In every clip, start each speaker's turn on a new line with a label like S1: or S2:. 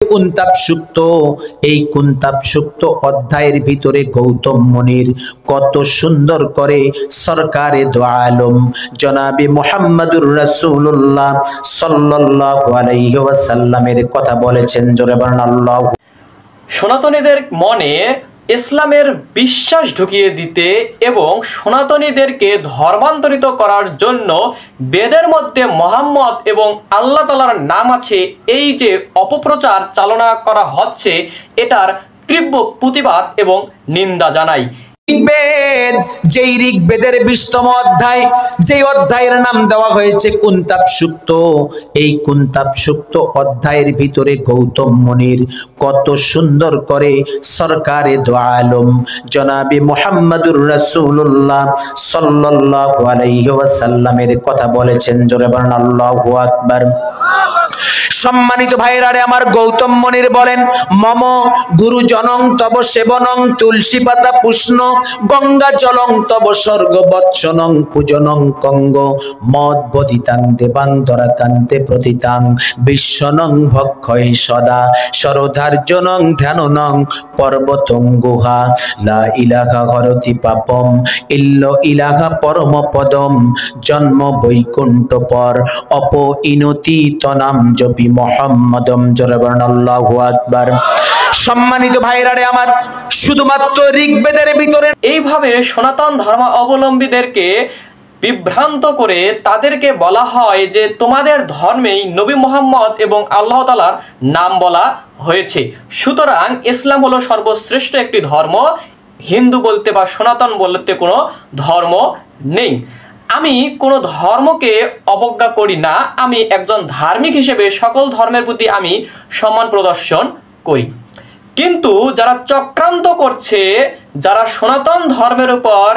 S1: কুন্তাব সুক্ত, এই কুন্তাব সুক্ত অধ্যায়ের ভিতরে গৌতম মুনির কত সুন্দর করে সরকারে দো আলম জনাবে মুহাম্মদুর রাসূলুল্লাহ সাল্লাল্লাহু আলাইহি ওয়াসাল্লামের কথা বলেছেন। জোরে বলেন আল্লাহু।
S2: সনাতনীদের মনে ইসলামের বিশ্বাস ঢুকিয়ে দিতে এবং সনাতনীদেরকে ধর্মান্তরিত করার জন্য বেদের মধ্যে মোহাম্মদ এবং আল্লাহ তাআলার নাম আছে, এই যে অপপ্রচার চালনা করা হচ্ছে, এটার তীব্র প্রতিবাদ এবং নিন্দা জানাই।
S1: ঋগ্বেদ, যেই ঋগ্বেদের 20তম অধ্যায়, যেই অধ্যায়ের নাম দেওয়া হয়েছে কুন্তাব সুক্ত, এই কুন্তাব সুক্ত অধ্যায়ের ভিতরে গৌতম মুনির কত সুন্দর করে সরকারে দো আলম জনাবে মুহাম্মদুর রাসূলুল্লাহ সাল্লাল্লাহু আলাইহি ওয়াসাল্লামের কথা বলেছেন। জোরে বলেন আল্লাহু আকবার। সম্মানিত ভাইরা রে আমার, গৌতম মুনির বলেন, মম গুরুজনং তব সেবনং তুলসী পাতা পুষ্ণ গঙ্গা জলং তব স্বর্গ বৎসনং পূজনং কঙ্গ মদ বদিতাং দেবাং দরাকান্তে প্রতিতাং বিশ্বনং ভক্ষয় সদা সরধার্জনং ধ্যাননং পর্বতং গুহা লা ইলাহা হরতি পাপম ইল্ল ইলাহা পরম পদম জন্ম বৈকুণ্ঠ পর অপ ইনতি তনাম জপি মুহাম্মাদম। জোরে বলেন আল্লাহু আকবার। সম্মানিত ভাইরা রে আমার, শুধুমাত্র ঋগ্বেদের ভিতরে
S2: এইভাবে সনাতন ধর্ম অবলম্বীদেরকে বিভ্রান্ত করে তাদেরকে বলা হয় যে তোমাদের ধর্মেই নবী মুহাম্মদ এবং আল্লাহ তাআলার নাম বলা হয়েছে, সুতরাং ইসলাম হলো সর্বশ্রেষ্ঠ একটি ধর্ম, হিন্দু বলতে বা সনাতন বলতে কোনো ধর্ম নেই। আমি কোনো ধর্মকে অবজ্ঞা করি না, আমি একজন ধার্মিক হিসেবে সকল ধর্মের প্রতি আমি সম্মান প্রদর্শন করি। কিন্তু যারা চক্রান্ত করছে, যারা সনাতন ধর্মের উপর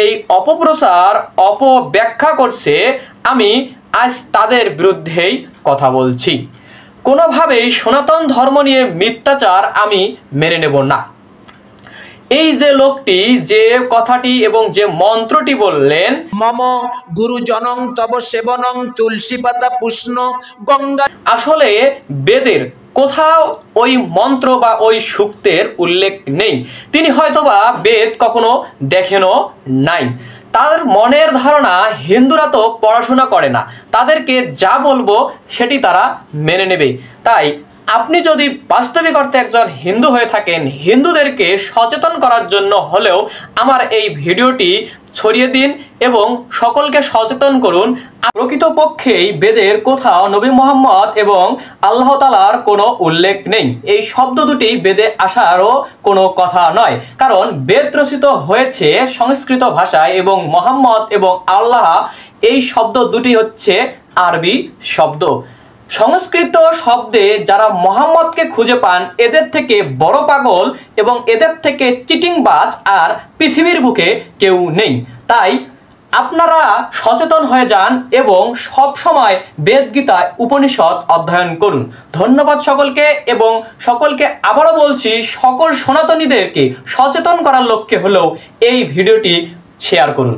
S2: এই অপপ্রচার অপব্যাখ্যা করছে, আমি আজ তাদের বিরুদ্ধেই কথা বলছি। কোনোভাবেই সনাতন ধর্ম নিয়ে মিথ্যাচার আমি মেনে নেব না। এই যে লোকটি যে কথাটি এবং যে মন্ত্রটি বললেন,
S1: মম গুরুজনং তব সেবনং তুলসী পাতা পুষ্ণ গঙ্গা,
S2: আসলে বেদের কোথাও ওই মন্ত্র বা ওই সূক্তের উল্লেখ নেই। তিনি হয়তোবা বেদ কখনো দেখেনও নাই। তার মনের ধারণা হিন্দুরা তো পড়াশোনা করে না, তাদেরকে যা বলবো সেটি তারা মেনে নেবে। তাই আপনি যদি বাস্তবিক অর্থে একজন হিন্দু হয়ে থাকেন, হিন্দুদেরকে সচেতন করার জন্য হলেও আমার এই ভিডিওটি ছড়িয়ে দিন এবং সকলকে সচেতন করুন। প্রকৃতপক্ষেই বেদের কোথাও নবী মুহাম্মদ এবং আল্লাহ তাআলার কোনো উল্লেখ নেই। এই শব্দ দুটি বেদে আসারও কোনো কথা নয়, কারণ বেদ রচিত হয়েছে সংস্কৃত ভাষায় এবং মুহাম্মদ এবং আল্লাহ এই শব্দ দুটি হচ্ছে আরবি শব্দ। সংস্কৃত শব্দে যারা মোহাম্মদকে খুঁজে পান, এদের থেকে বড় পাগল এবং এদের থেকে চিটিংবাজ আর পৃথিবীর বুকে কেউ নেই। তাই আপনারা সচেতন হয়ে যান এবং সব সময় বেদ গীতা উপনিষদ অধ্যয়ন করুন। ধন্যবাদ সকলকে, এবং সকলকে আবারও বলছি, সকল সনাতনীদেরকে সচেতন করার লক্ষ্যে হলেও এই ভিডিওটি শেয়ার করুন।